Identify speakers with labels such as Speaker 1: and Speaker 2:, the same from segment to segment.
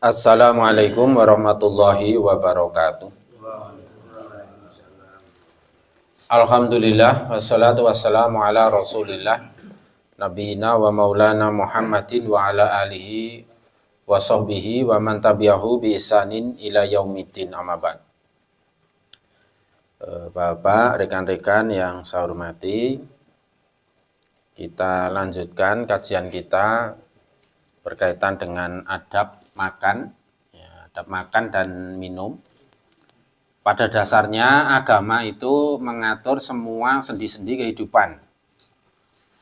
Speaker 1: Assalamualaikum warahmatullahi wabarakatuh. Alhamdulillah wassalatu wassalamu ala Rasulillah nabiyina wa maulana Muhammadin wa ala alihi wa sahbihi wa man tabi'ahu bi ihsanin ila yaumiddin, amma ba'd. Bapak, rekan-rekan yang saya hormati, kita lanjutkan kajian kita berkaitan dengan adab makan, adab makan dan minum. Pada dasarnya agama itu mengatur semua sendi-sendi kehidupan,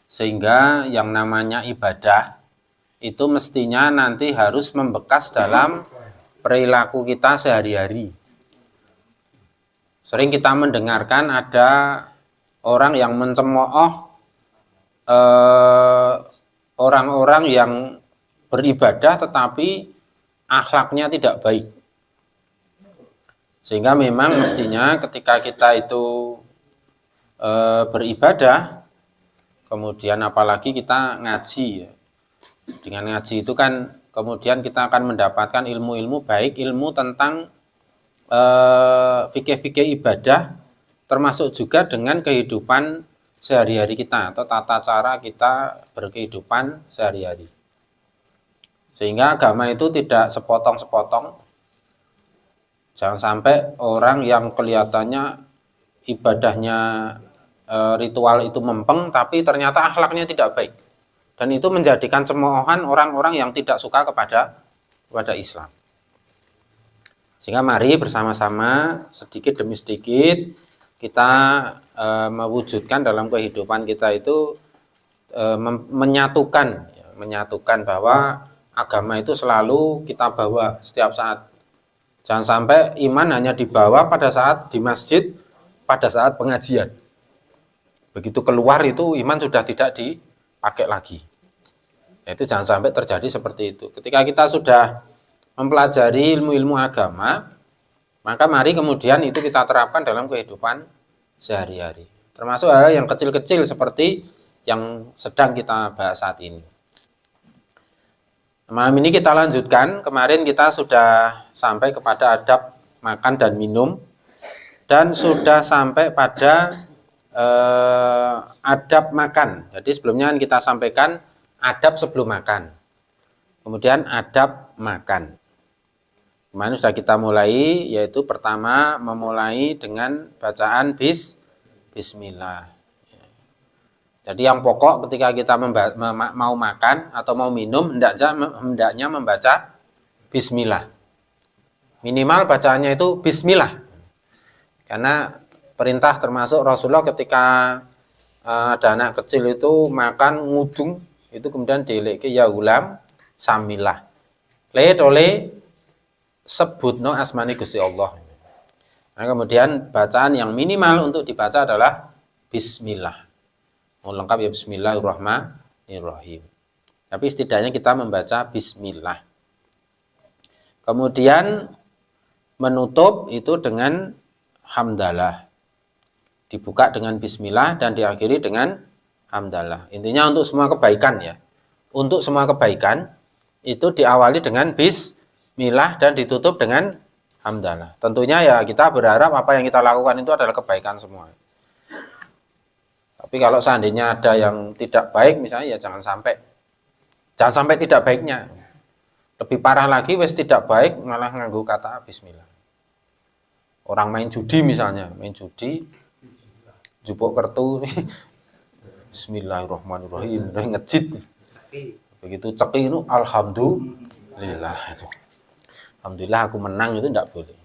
Speaker 1: sehingga yang namanya ibadah itu mestinya nanti harus membekas dalam perilaku kita sehari-hari. Sering kita mendengarkan ada orang yang mencemooh orang-orang yang beribadah tetapi akhlaknya tidak baik. Sehingga memang mestinya ketika kita itu beribadah, kemudian apalagi kita ngaji, dengan ngaji itu kan kemudian kita akan mendapatkan ilmu-ilmu baik, ilmu tentang fikih-fikih ibadah, termasuk juga dengan kehidupan sehari-hari kita atau tata cara kita berkehidupan sehari-hari. Sehingga agama itu tidak sepotong-sepotong. Jangan sampai orang yang kelihatannya ibadahnya ritual itu mempeng, tapi ternyata akhlaknya tidak baik. Dan itu menjadikan cemoohan orang-orang yang tidak suka kepada Islam. Sehingga mari bersama-sama sedikit demi sedikit kita mewujudkan dalam kehidupan kita itu menyatukan bahwa agama itu selalu kita bawa setiap saat. Jangan sampai iman hanya dibawa pada saat di masjid, pada saat pengajian. Begitu keluar itu iman sudah tidak dipakai lagi. Itu jangan sampai terjadi seperti itu. Ketika kita sudah mempelajari ilmu-ilmu agama, maka mari kemudian itu kita terapkan dalam kehidupan sehari-hari. Termasuk hal yang kecil-kecil seperti yang sedang kita bahas saat ini. Malam ini kita lanjutkan. Kemarin kita sudah sampai kepada adab makan dan minum, dan sudah sampai pada adab makan. Jadi sebelumnya kita sampaikan adab sebelum makan, kemudian adab makan. Kemarin sudah kita mulai, yaitu pertama memulai dengan bacaan bismillah. Jadi yang pokok ketika kita mau makan atau mau minum, hendaknya membaca bismillah. Minimal bacaannya itu bismillah. Karena perintah termasuk Rasulullah ketika ada anak kecil itu makan ngujung, itu kemudian dileke ya gulam samillah. Oleh sebutno asmani Gusti Allah. Nah, kemudian bacaan yang minimal untuk dibaca adalah bismillah. Lengkap ya bismillahirrahmanirrahim. Tapi setidaknya kita membaca bismillah. Kemudian menutup itu dengan hamdalah. Dibuka dengan bismillah dan diakhiri dengan hamdalah. Intinya untuk semua kebaikan ya. Untuk semua kebaikan itu diawali dengan bismillah dan ditutup dengan hamdalah. Tentunya ya kita berharap apa yang kita lakukan itu adalah kebaikan semua. Tapi kalau seandainya ada yang tidak baik misalnya ya jangan sampai tidak baiknya. Lebih parah lagi wes tidak baik malah nganggo kata bismillah. Orang main judi misalnya, jupuk kartu bismillahirrahmanirrahim, ngejit. Begitu ceki itu alhamdulillah. Alhamdulillah aku menang, itu tidak boleh.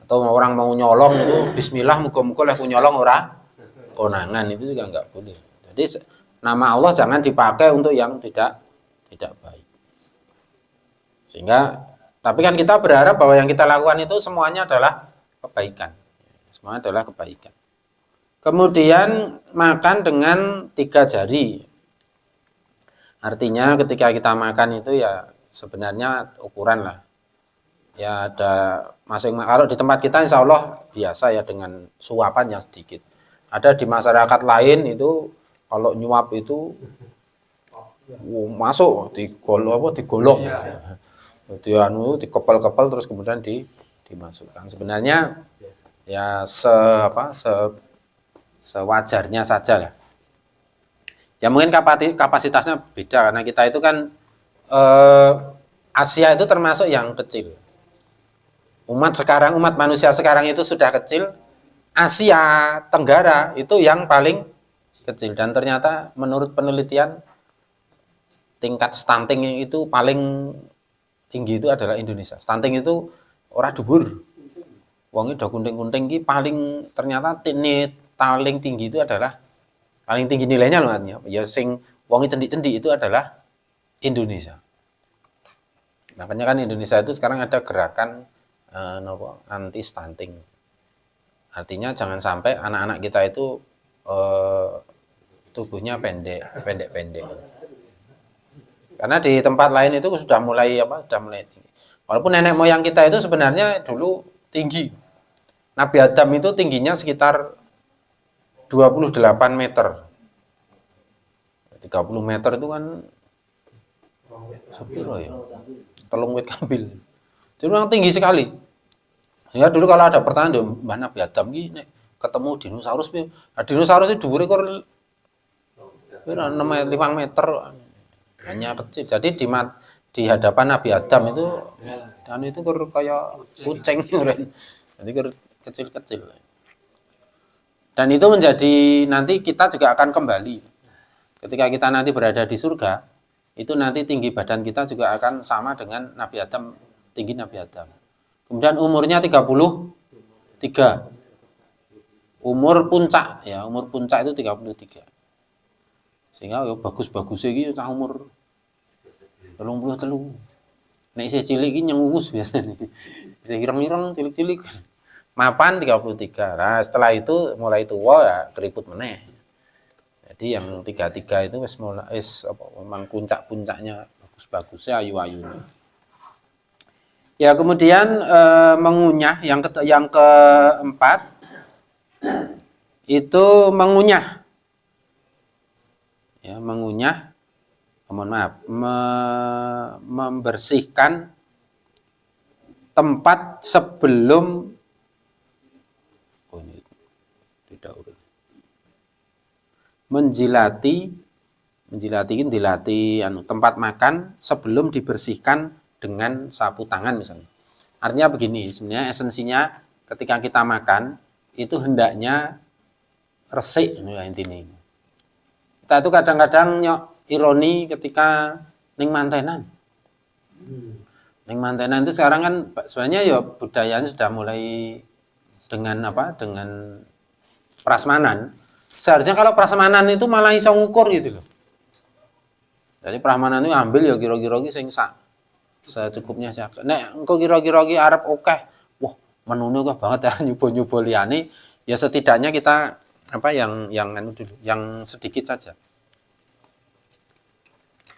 Speaker 1: Atau orang mau nyolong itu bismillah muga-muga aku nyolong ora konangan, itu juga enggak boleh. Jadi nama Allah jangan dipakai untuk yang tidak baik. Sehingga tapi kan kita berharap bahwa yang kita lakukan itu semuanya adalah kebaikan. Semuanya adalah kebaikan. Kemudian makan dengan 3 jari. Artinya ketika kita makan itu ya sebenarnya ukuran lah. Ya ada kalau di tempat kita insya Allah biasa ya dengan suapan yang sedikit. Ada di masyarakat lain itu kalau nyuap itu masuk digolok dikepel-kepel terus kemudian dimasukkan. Sebenarnya ya sewajarnya saja lah. Ya mungkin kapasitasnya beda karena kita itu kan Asia itu termasuk yang kecil. Umat manusia sekarang itu sudah kecil. Asia Tenggara itu yang paling kecil, dan ternyata menurut penelitian tingkat stunting itu paling tinggi itu adalah Indonesia. Stunting itu ora dhuwur. Wong udah kunting-kunting ki paling ternyata paling tinggi itu adalah paling tinggi nilainya loh artinya. Ya sing wong cendik-cendik itu adalah Indonesia. Makanya kan Indonesia itu sekarang ada gerakan anti stunting. Artinya jangan sampai anak-anak kita itu tubuhnya pendek-pendek. Karena di tempat lain itu sudah mulai tinggi. Walaupun nenek moyang kita itu sebenarnya dulu tinggi. Nabi Adam itu tingginya sekitar 28 meter. 30 meter itu kan sepiro ya? Telung wit kambil. Jadi memang tinggi sekali. Sehingga dulu kalau ada pertanyaan, Mbah Nabi Adam ini ketemu dinosaurus, dinosaurus itu dhuwure kok 5 meter, hanya kecil. Jadi di hadapan Nabi Adam itu dan itu kayak kucing, jadi kecil-kecil. Dan itu menjadi nanti kita juga akan kembali. Ketika kita nanti berada di surga, itu nanti tinggi badan kita juga akan sama dengan Nabi Adam, tinggi Nabi Adam. Kemudian umurnya 33. Umur puncak itu 33. Sehingga ya bagus-bagus iki cah umur 33. Nek isih cilik iki nyengus biasanya. Isih ireng-ireng cilik-cilik. Mapan 33. Nah, setelah itu mulai tua ya keriput meneh. Jadi yang 33 itu memang puncak-puncaknya bagus-bagusnya ayu-ayunya. Ya, kemudian mengunyah yang keempat itu mengunyah. Ya, mengunyah, membersihkan tempat sebelum dilati tempat makan sebelum dibersihkan dengan sapu tangan misalnya. Artinya begini, sebenarnya esensinya ketika kita makan itu hendaknya resik intinya. Kita itu kadang-kadang ironi ketika ning mantenan. Ning mantenan itu sekarang kan sebenarnya ya budayanya sudah mulai dengan prasmanan. Seharusnya kalau prasmanan itu malah iso ngukur gitu loh. Jadi prasmanan itu ambil ya kira-kira sing secukupnya saja. Nek engko kira-kira arep akeh, wah menune kok banget ya nyoba-nyoba liyane, ya setidaknya kita yang sedikit saja.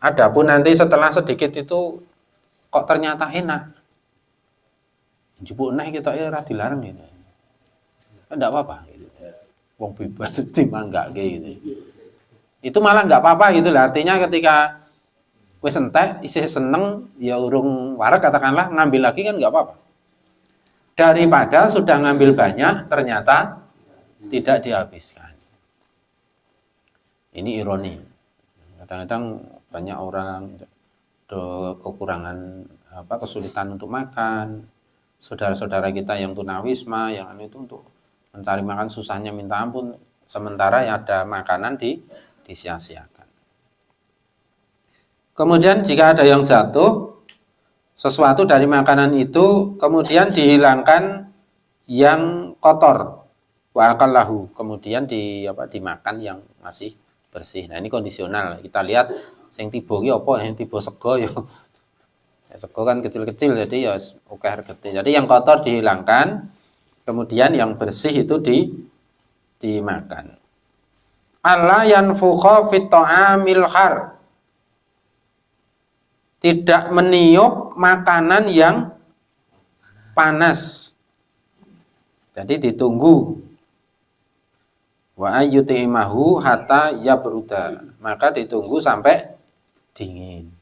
Speaker 1: Adapun nanti setelah sedikit itu kok ternyata enak. Njupuk neh kita ora dilarang gitu. Enggak apa-apa gitu. Wong bebas dimanggake gitu. Itu malah enggak apa-apa gitu lah. Artinya ketika wis entek isih seneng ya urung warak katakanlah ngambil lagi kan enggak apa-apa. Daripada sudah ngambil banyak ternyata tidak dihabiskan. Ini ironi. Kadang-kadang banyak orang kekurangan kesulitan untuk makan. Saudara-saudara kita yang tunawisma yang itu untuk mencari makan susahnya minta ampun, sementara yang ada makanan disia-siakan. Kemudian jika ada yang jatuh sesuatu dari makanan itu kemudian dihilangkan yang kotor, wa akallahu, kemudian dimakan yang masih bersih. Nah, ini kondisional. Kita lihat sing tiba ki apa, yang tiba sego ya. Sego kan kecil-kecil jadi ya oke hargane. Jadi yang kotor dihilangkan, kemudian yang bersih itu dimakan. Alla yanfukha fit ta'amil har. Tidak meniup makanan yang panas. Jadi ditunggu. Wa ayyutimahu hatta yabruda. Maka ditunggu sampai dingin.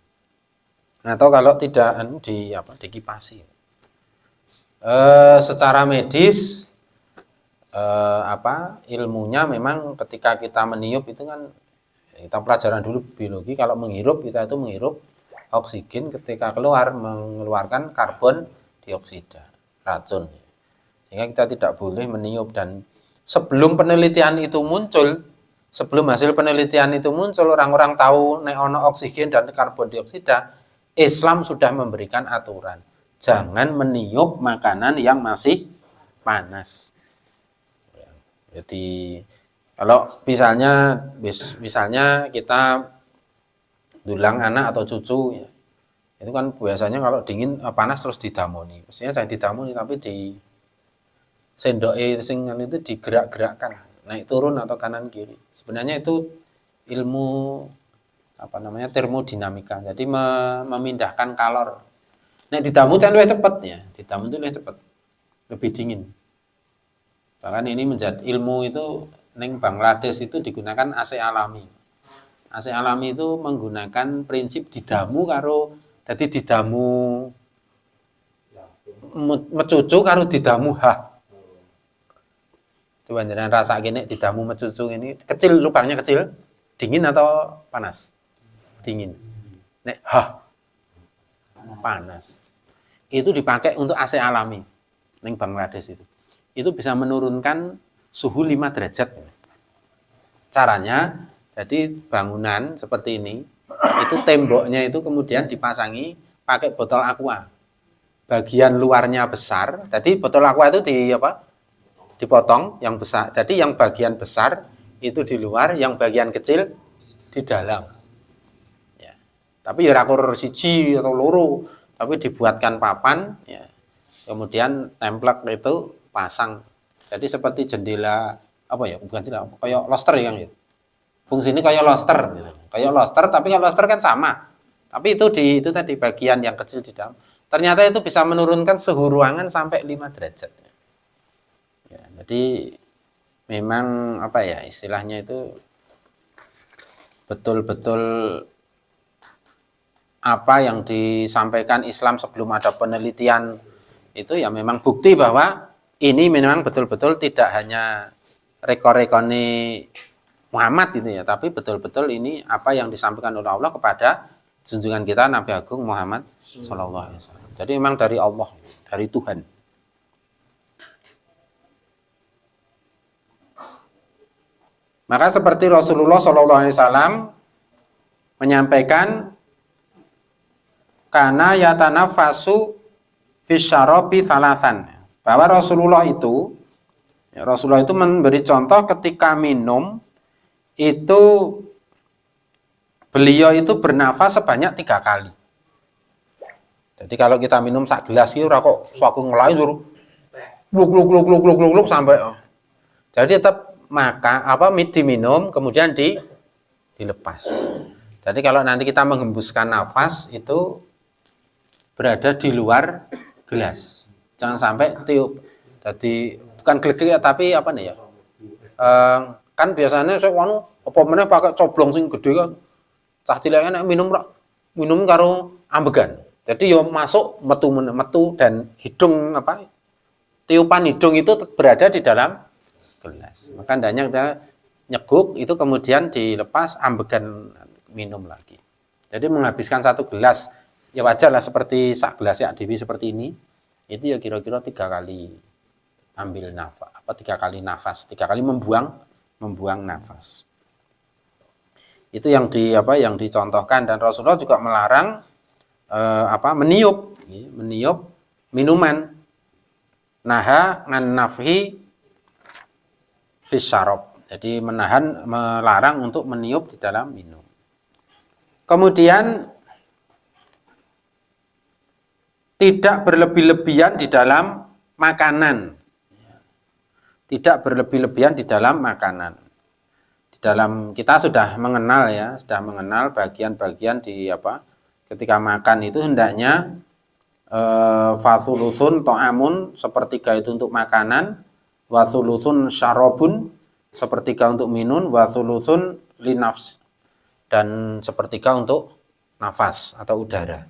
Speaker 1: atau kalau tidak dikipasi. Secara medis ilmunya memang ketika kita meniup itu kan kita pelajaran dulu biologi, kalau menghirup kita itu menghirup oksigen, ketika keluar mengeluarkan karbon dioksida, racun. Sehingga kita tidak boleh meniup. Dan sebelum penelitian itu muncul, sebelum hasil penelitian itu muncul, orang-orang tahu nek ono oksigen dan karbon dioksida, Islam sudah memberikan aturan. Jangan meniup makanan yang masih panas. Jadi kalau misalnya kita dulang anak atau cucu ya, itu kan biasanya kalau dingin panas terus didamoni. Mestinya jangan didamoni tapi di sendoke singan itu digerak-gerakkan, naik turun atau kanan kiri. Sebenarnya itu ilmu termodinamika. Jadi memindahkan kalor. Nek didamu kan lebih cepat ya. Didamu itu lebih cepat. Lebih dingin. Bahkan ini menjadi ilmu itu neng Bangladesh itu digunakan AC alami. AC alami itu menggunakan prinsip didamu karo jadi didamu mecucu karo didamu Coba jangan rasa gini didamu mecucu ini kecil, lubangnya kecil, dingin atau panas? Dingin. Nek panas. Itu dipakai untuk AC alami neng Bangladesh itu. Itu bisa menurunkan suhu 5 derajat. Caranya, jadi bangunan seperti ini, itu temboknya itu kemudian dipasangi pakai botol aqua. Bagian luarnya besar, jadi botol aqua itu dipotong yang besar. Jadi yang bagian besar itu di luar, yang bagian kecil di dalam. Ya. Tapi ya rakur siji atau loro, tapi dibuatkan papan, ya. Kemudian templek itu pasang. Jadi seperti jendela bukan jendela, kayak loster ya Kang ya. Fungsinya kayak loster gitu. Kayak loster, tapi kalau loster kan sama. Tapi itu tadi bagian yang kecil di dalam. Ternyata itu bisa menurunkan suhu ruangan sampai 5 derajat. Ya, jadi memang istilahnya itu betul-betul apa yang disampaikan Islam sebelum ada penelitian itu ya memang bukti bahwa ini memang betul-betul tidak hanya rekor-rekone Muhammad itu ya, tapi betul-betul ini apa yang disampaikan oleh Allah kepada junjungan kita Nabi Agung Muhammad Sallallahu Alaihi Wasallam. Jadi memang dari Allah, dari Tuhan. Maka seperti Rasulullah Sallallahu Alaihi Wasallam menyampaikan, kana yatanafasu fisyarabi thalathan, bahwa Rasulullah itu memberi contoh ketika minum itu beliau itu bernafas sebanyak 3 kali. Jadi kalau kita minum sak gelas itu kok suatu ngelain suruh gluk sampai. Jadi tetap diminum kemudian dilepas. Jadi kalau nanti kita menghembuskan nafas itu berada di luar gelas. Jangan sampai tiup. Jadi bukan glegek ya, tapi kan biasanya saya meneh pakai coblong sing gede kan. Cah cilik nek minum karo ambegan. Jadi yo masuk metu dan hidung tiupan hidung itu berada di dalam gelas. Maka hendaknya kita nyeguk itu kemudian dilepas, ambegan minum lagi. Jadi menghabiskan 1 gelas ya wajar lah, seperti sak gelas ya Dewi seperti ini. Itu ya kira-kira 3 kali ambil nafas, 3 kali nafas, 3 kali membuang nafas. Itu yang dicontohkan, dan Rasulullah juga melarang meniup minuman. Naha ngan nafhi fisyarab. Jadi melarang untuk meniup di dalam minum. Kemudian tidak berlebih-lebihan di dalam makanan. Tidak berlebih-lebihan di dalam makanan. Di dalam kita sudah mengenal bagian-bagian ketika makan itu hendaknya fasulusun to'amun, sepertiga itu untuk makanan, wasulusun syarobun, sepertiga untuk minum, wasulusun linafs, dan sepertiga untuk nafas atau udara.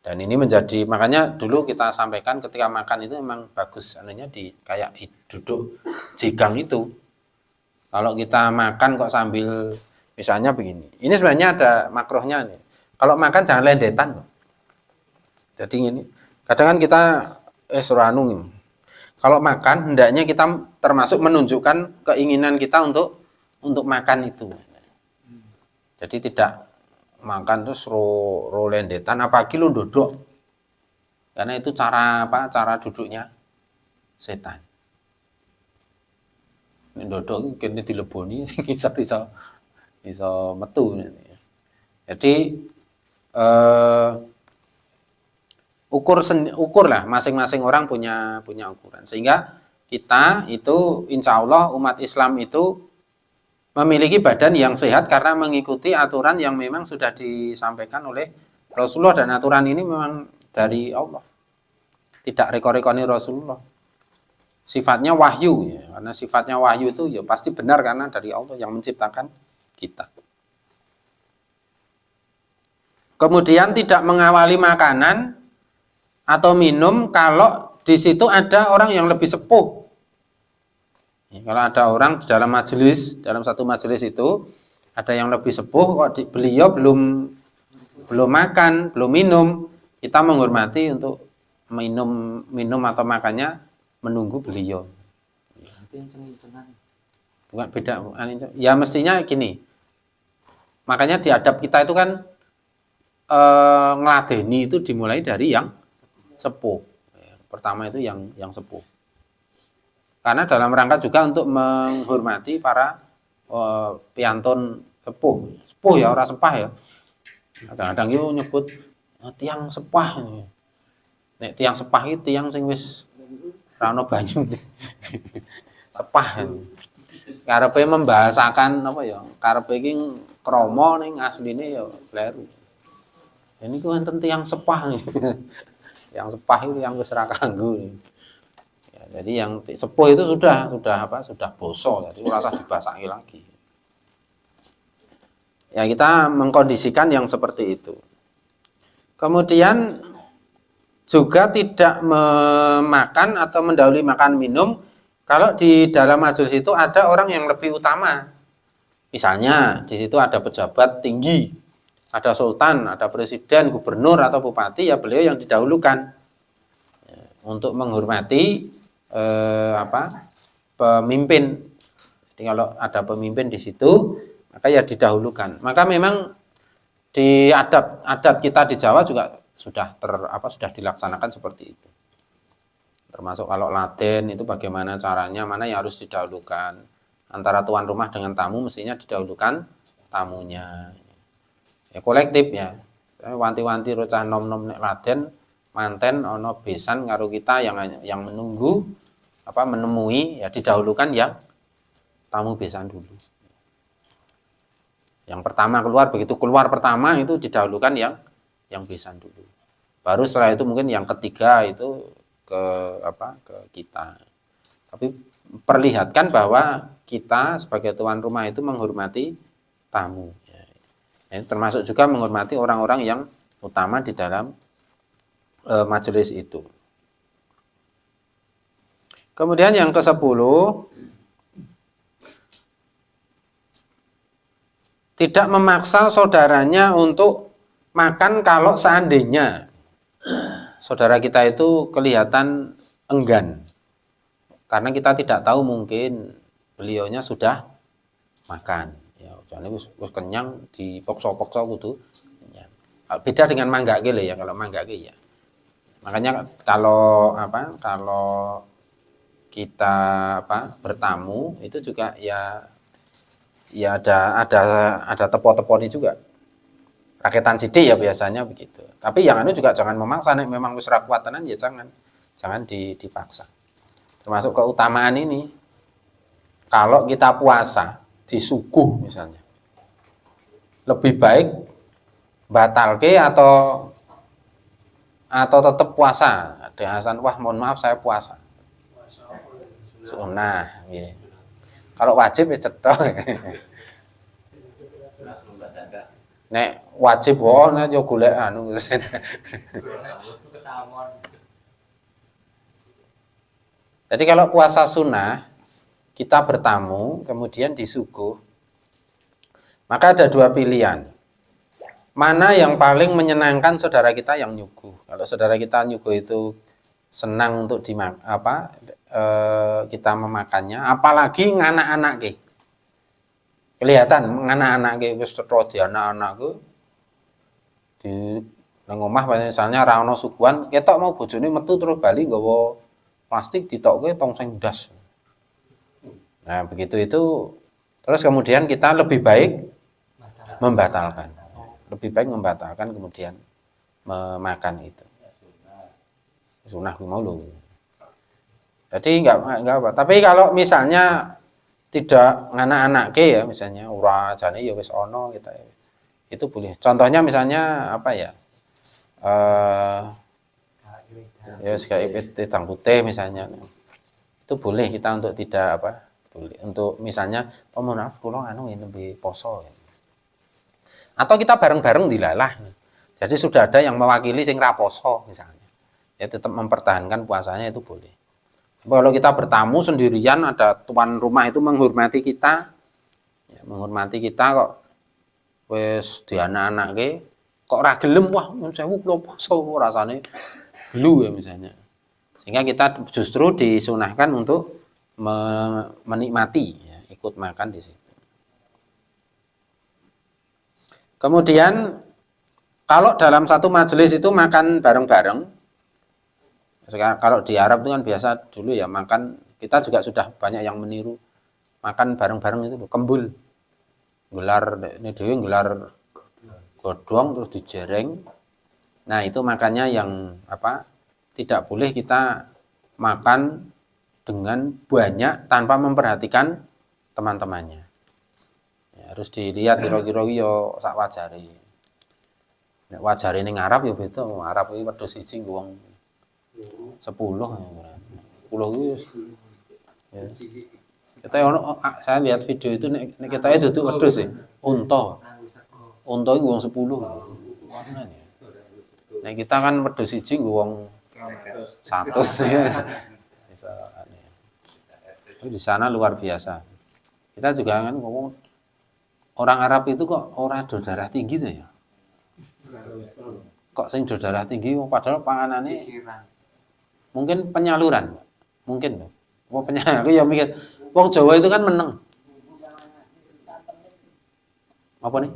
Speaker 1: Dan ini menjadi, makanya dulu kita sampaikan ketika makan itu memang bagus anunya di kayak duduk jigang itu. Kalau kita makan kok sambil misalnya begini. Ini sebenarnya ada makruhnya nih. Kalau makan jangan lendetan. Jadi ini kadang kan kita suranung. Kalau makan hendaknya kita termasuk menunjukkan keinginan kita untuk makan itu. Jadi tidak makan terus ro lendetan apalagi lu duduk. Karena itu cara apa? Cara duduknya setan. Ini duduk kene dileboni bisa metu. Jadi ukur lah, masing-masing orang punya ukuran. Sehingga kita itu insya Allah umat Islam itu memiliki badan yang sehat karena mengikuti aturan yang memang sudah disampaikan oleh Rasulullah, dan aturan ini memang dari Allah. Tidak reko-rekoni Rasulullah. Sifatnya wahyu ya, karena sifatnya wahyu itu ya pasti benar karena dari Allah yang menciptakan kita. Kemudian tidak mengawali makanan atau minum kalau di situ ada orang yang lebih sepuh. Kalau ada orang di dalam majelis, dalam satu majelis itu ada yang lebih sepuh, kok beliau belum makan, belum minum, kita menghormati untuk minum atau makannya menunggu beliau. Bukan beda, ya mestinya gini. Makanya di adab kita itu kan ngeladeni itu dimulai dari yang sepuh. Pertama itu yang sepuh. Karena dalam rangka juga untuk menghormati para piantun sepuh ya, orang sepah ya. Kadang-kadang yo nyebut tiang sepah ini. Nek tiang sepah itu tiang sing wis ra ono banyu. Sepah. Karepe membahasakan apa ya? Karepe iki krama ning asline ya kleru. Ini ku wonten tiang sepah nih. Yang sepah itu yang wis ra kanggo. Jadi yang sepuh itu sudah bosok, jadi rasa dibasahi lagi. Ya kita mengkondisikan yang seperti itu. Kemudian juga tidak memakan atau mendahului makan minum kalau di dalam majelis itu ada orang yang lebih utama. Misalnya di situ ada pejabat tinggi, ada sultan, ada presiden, gubernur atau bupati, ya beliau yang didahulukan untuk menghormati pemimpin. Jadi kalau ada pemimpin di situ maka ya didahulukan. Maka memang di adat kita di Jawa juga sudah dilaksanakan seperti itu. Termasuk kalau laden itu bagaimana caranya, mana yang harus didahulukan. Antara tuan rumah dengan tamu mestinya didahulukan tamunya. Ya kolektif ya. Wanti-wanti rocah nom-nom nek laden manten ono besan karo kita yang menunggu menemui, ya didahulukan yang tamu besan dulu. Yang pertama keluar, begitu keluar pertama itu didahulukan yang besan dulu. Baru setelah itu mungkin yang ketiga itu ke kita. Tapi perlihatkan bahwa kita sebagai tuan rumah itu menghormati tamu. Ini termasuk juga menghormati orang-orang yang utama di dalam majelis itu. Kemudian yang ke-10, tidak memaksa saudaranya untuk makan kalau seandainya saudara kita itu kelihatan enggan. Karena kita tidak tahu mungkin beliaunya sudah makan. Ya, jadi wis kenyang dipokso-pokso kudu kenyang. Beda dengan manggake ya, kalau manggake ya. Makanya kalau kita bertamu itu juga ya ada tepo-teponi juga. Raketan sidik ya biasanya begitu. Tapi yang juga jangan memaksa, nek memang wis ra kuat tenan ya jangan dipaksa. Termasuk keutamaan ini. Kalau kita puasa di suguh misalnya. Lebih baik batalke atau tetap puasa. Ada alasan, wah mohon maaf saya puasa. Sunnah, ya. Kalau wajib ya cetok. Nek wajib nek yo golek anu. Jadi kalau puasa sunnah kita bertamu kemudian disuguh, maka ada dua pilihan. Mana yang paling menyenangkan saudara kita yang nyuguh? Kalau saudara kita nyuguh itu senang untuk kita memakannya, apalagi anak-anak ke. Kelihatan anak-anak ke wis cetha di anak-anak ke di nang omah misalnya ra ono suguhan, ketok mau bojone metu terus bali nggawa plastik ditokke tong sing ndas. Nah, begitu itu terus kemudian kita lebih baik membatalkan. Lebih baik membatalkan kemudian memakan itu. Sunah mau lho. Jadi enggak apa. Tapi kalau misalnya tidak anak-anak ke ya misalnya ora jane ya wis ono kita ya. Itu boleh. Contohnya misalnya apa ya? Ya kayak wedang putih misalnya. Itu boleh kita untuk tidak apa? Boleh. Untuk misalnya mohon maaf kula anu nembe poso ya. Atau kita bareng-bareng dilalah. Jadi sudah ada yang mewakili sing ra poso misalnya. Ya tetap mempertahankan puasanya itu boleh. Kalau kita bertamu sendirian ada tuan rumah itu menghormati kita. Ya, menghormati kita kok wis di anak-anak ke kok ra gelem wah sewu kula poso rasane gelu ya misalnya. Sehingga kita justru disunahkan untuk menikmati ya, ikut makan di situ. Kemudian kalau dalam satu majelis itu makan bareng-bareng, kalau di Arab itu kan biasa dulu ya makan, kita juga sudah banyak yang meniru makan bareng-bareng itu kembul, gelar ini dewe gelar godhong terus dijereng. Nah itu makannya yang apa? Tidak boleh kita makan dengan banyak tanpa memperhatikan teman-temannya. Harus dilihat kira-kira yo sak wajare. Nek wajare ning Arab yo beda, Arab iki wedhus siji wong 10 ya. 10 kuwi ya. Kita ono saya lihat video itu nek kita duduk wedhus ya, unta. Unta iki wong 10. Nek kita kan wedhus siji wong 100 ya. Bisa aneh. Di sana luar biasa. Kita juga kan ngomong orang Arab itu kok ora do darah tinggi tuh ya. Kok sing do darah tinggi padahal panganane mungkin penyaluran. Mungkin loh. Wong penyaluran aku ya mikir wong Jawa itu kan meneng. Apa nih?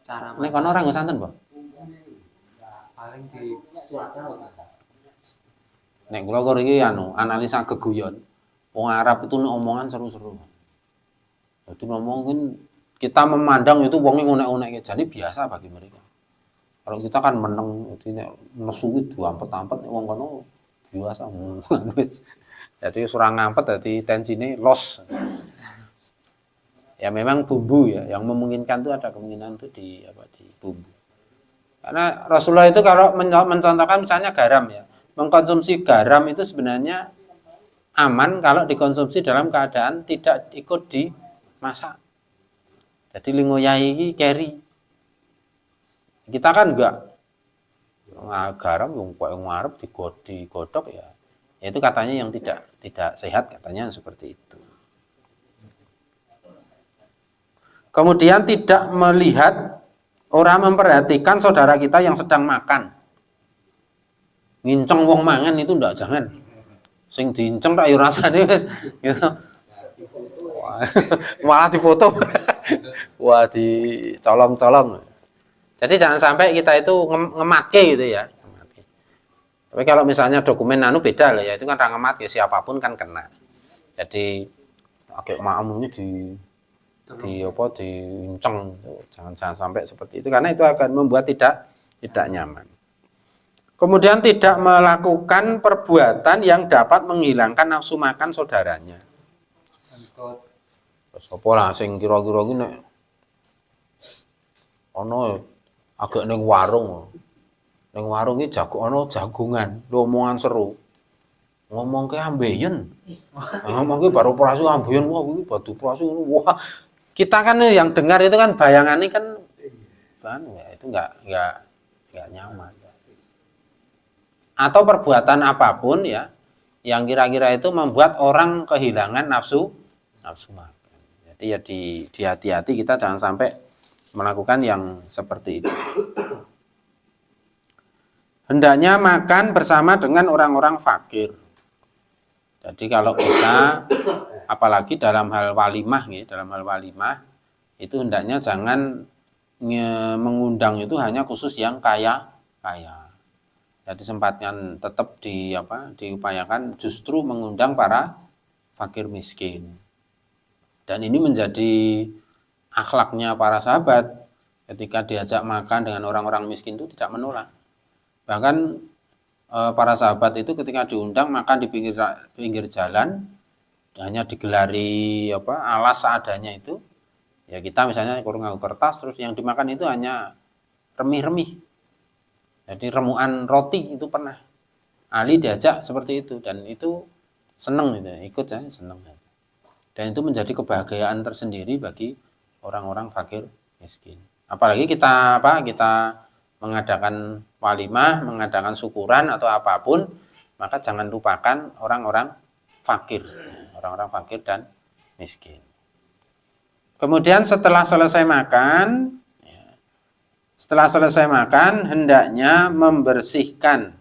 Speaker 1: Cara nek kono ora nggo santen, Mbak. Paling di surat Jawa. Nek kula kok iki anu analisa geguyon. Wong Arab itu nek omongan seru-seru. Jadi ngomongin kita memandang itu wongnya unek-unek jadi biasa bagi mereka. Kalau kita kan meneng, jadi nesu itu ampet-ampet, wong kono biasa. Jadi surang ngampet, jadi tensinya los. Ya memang bumbu ya, yang memungkinkan itu ada kemungkinan itu di bumbu. Karena Rasulullah itu kalau mencontohkan misalnya garam ya, mengkonsumsi garam itu sebenarnya aman kalau dikonsumsi dalam keadaan tidak ikut dimasak. Jadi lingoyai ini keri. Kita kan enggak garam yang ngarep digodok ya. Itu katanya yang tidak sehat katanya seperti itu. Kemudian tidak melihat orang memperhatikan saudara kita yang sedang makan. Nginceng wong mangan itu enggak jangan. Sing diinceng tak yo rasane wis gitu. Malah difoto. Wah, dicolong-colong. Jadi jangan sampai kita itu ngematke gitu ya. Tapi kalau misalnya dokumen anu beda lah ya, itu kan ngemat ya siapapun kan kena. Jadi agak makmumnya diinceng. Jangan sampai seperti itu karena itu akan membuat tidak nyaman. Kemudian tidak melakukan perbuatan yang dapat menghilangkan nafsu makan saudaranya. Apa lah sing kira-kira iki nek ana agak ning warung. Ning warung iki ana jagongan, omongan seru. Ngomong ke ambeien. Ngomong ke baru operasi ambeien, wah iki batu operasi wah. Kita kan yang dengar itu kan bayangannya kan itu enggak nyaman. Atau perbuatan apapun ya yang kira-kira itu membuat orang kehilangan nafsu makan. Jadi ya di hati-hati kita jangan sampai melakukan yang seperti itu. Hendaknya makan bersama dengan orang-orang fakir. Jadi kalau bisa, apalagi dalam hal walimah itu hendaknya jangan mengundang itu hanya khusus yang kaya. Jadi sempatkan tetap diupayakan justru mengundang para fakir miskin. Dan ini menjadi akhlaknya para sahabat ketika diajak makan dengan orang-orang miskin itu tidak menolak. Bahkan para sahabat itu ketika diundang makan di pinggir jalan hanya digelari alas seadanya itu. Ya kita misalnya kurang kertas terus yang dimakan itu hanya remih-remih. Jadi remuan roti itu pernah. Ali diajak seperti itu dan itu senang gitu, ikut ya, senang. Dan itu menjadi kebahagiaan tersendiri bagi orang-orang fakir miskin. Apalagi kita mengadakan walimah, mengadakan syukuran atau apapun, maka jangan lupakan orang-orang fakir dan miskin. Kemudian setelah selesai makan hendaknya membersihkan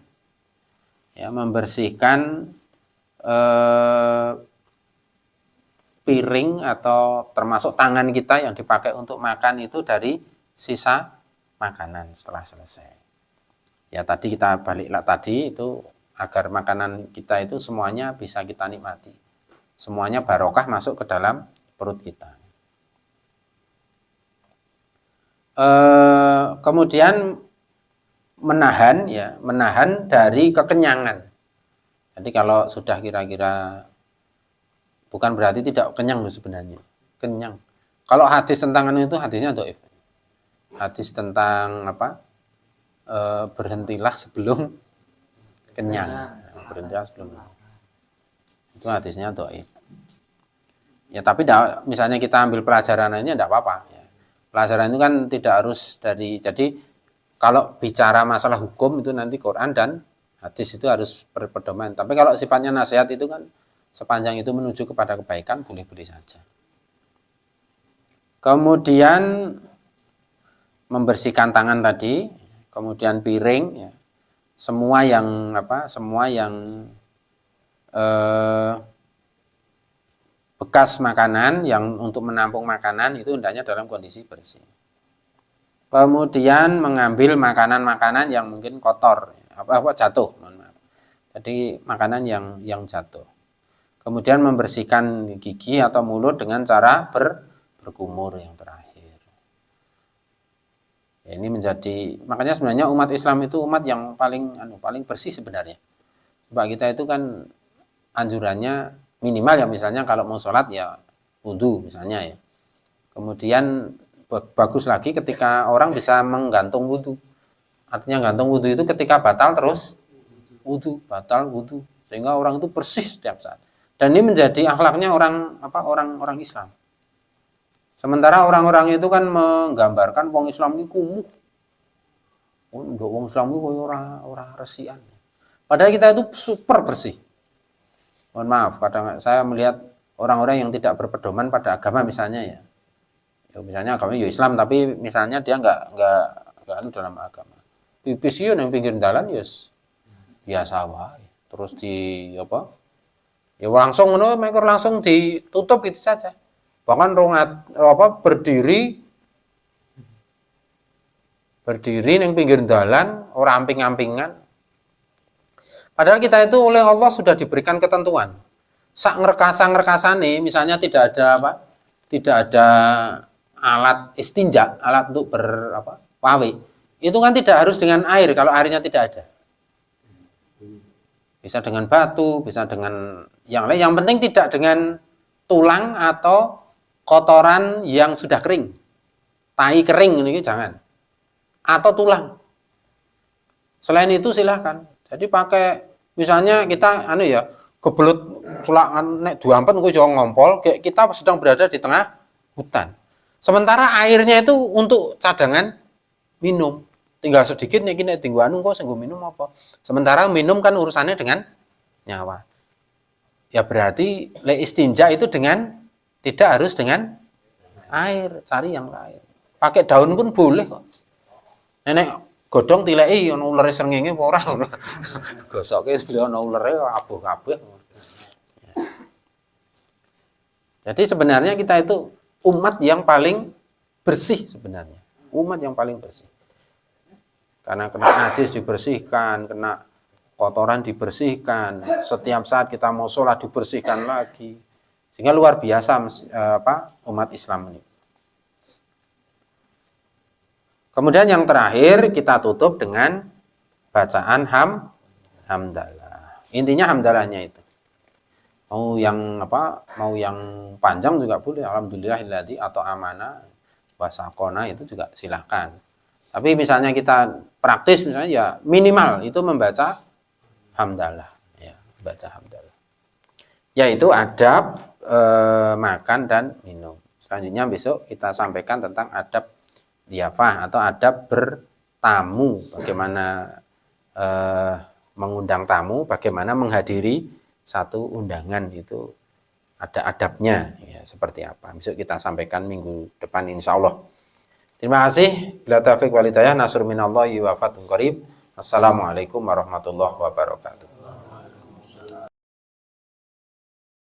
Speaker 1: piring atau termasuk tangan kita yang dipakai untuk makan itu dari sisa makanan setelah selesai. Ya tadi kita baliklah tadi itu agar makanan kita itu semuanya bisa kita nikmati. Semuanya barokah masuk ke dalam perut kita. Kemudian menahan dari kekenyangan. Jadi kalau sudah kira-kira bukan berarti tidak kenyang sebenarnya, kenyang. Kalau hadis tentang itu hadisnya dhaif. Hadis tentang berhentilah sebelum kenyang. Berhentilah sebelum kenyang. Itu hadisnya dhaif. Ya tapi misalnya kita ambil pelajaran ini tidak apa-apa. Ya. Pelajaran itu kan tidak harus jadi kalau bicara masalah hukum itu nanti Quran dan hadis itu harus berpedoman. Tapi kalau sifatnya nasihat itu kan sepanjang itu menuju kepada kebaikan boleh-boleh saja. Kemudian membersihkan tangan tadi, kemudian piring, ya. semua yang bekas makanan yang untuk menampung makanan itu hendaknya dalam kondisi bersih. Kemudian mengambil makanan-makanan yang mungkin kotor, jatuh, mohon maaf. Jadi makanan yang jatuh. Kemudian membersihkan gigi atau mulut dengan cara berkumur yang terakhir. Ya, ini makanya sebenarnya umat Islam itu umat yang paling bersih sebenarnya. Sebab kita itu kan anjurannya minimal ya misalnya kalau mau sholat ya wudu misalnya ya. Kemudian bagus lagi ketika orang bisa menggantung wudu. Artinya gantung wudu itu ketika batal terus batal wudu sehingga orang itu bersih setiap saat. Dan ini menjadi akhlaknya orang Islam. Sementara orang-orang itu kan menggambarkan wong Islam ini kumuh. Untuk wong Islam itu orang resian. Padahal kita itu super bersih. Mohon maaf, kadang saya melihat orang-orang yang tidak berpedoman pada agama misalnya ya. Misalnya agamanya Islam tapi misalnya dia enggak dalam agama. Pipis yang pinggir jalan biasa wae. Terus langsung ditutup gitu saja. Bahkan berdiri yang pinggir jalan, orang amping-ampingan. Padahal kita itu oleh Allah sudah diberikan ketentuan. Sak ngerkasane misalnya tidak ada alat istinja, alat untuk pawe. Itu kan tidak harus dengan air kalau airnya tidak ada. Bisa dengan batu, bisa dengan yang lain. Yang penting tidak dengan tulang atau kotoran yang sudah kering. Tai kering ini jangan. Atau tulang. Selain itu silahkan. Jadi pakai misalnya kita kebelut sulakan nek duampen kuwi jangan ngompol, kita sedang berada di tengah hutan. Sementara airnya itu untuk cadangan minum. Tinggal sedikit nih kini tinggu anu kok sanggup minum apa. Sementara minum kan urusannya dengan nyawa. Ya berarti le istinja itu dengan tidak harus dengan air, cari yang lain. Pakai daun pun boleh kok. Nenek godhong tileki ana ulere srengenge apa ora ngono. Gosoke ana ulere abuh kabeh. Jadi sebenarnya kita itu umat yang paling bersih sebenarnya. Umat yang paling bersih. Karena kena najis dibersihkan, kena kotoran dibersihkan, setiap saat kita mau sholat dibersihkan lagi. Sehingga luar biasa umat Islam ini. Kemudian yang terakhir kita tutup dengan bacaan hamdalah. Intinya hamdalahnya itu. Mau yang panjang juga boleh, alhamdulillahilladzi atau amanah wasaqona itu juga silahkan. Tapi misalnya kita praktis misalnya ya minimal itu membaca hamdalah, ya, baca hamdalah. Yaitu adab makan dan minum. Selanjutnya besok kita sampaikan tentang adab dhiyafah atau adab bertamu, bagaimana mengundang tamu, bagaimana menghadiri satu undangan itu ada adabnya, ya, seperti apa. Besok kita sampaikan minggu depan insya Allah. Terima kasih. Bila taufiq wal hidayah, nasrun minallahi wa fathun qarib. Assalamualaikum warahmatullahi wabarakatuh.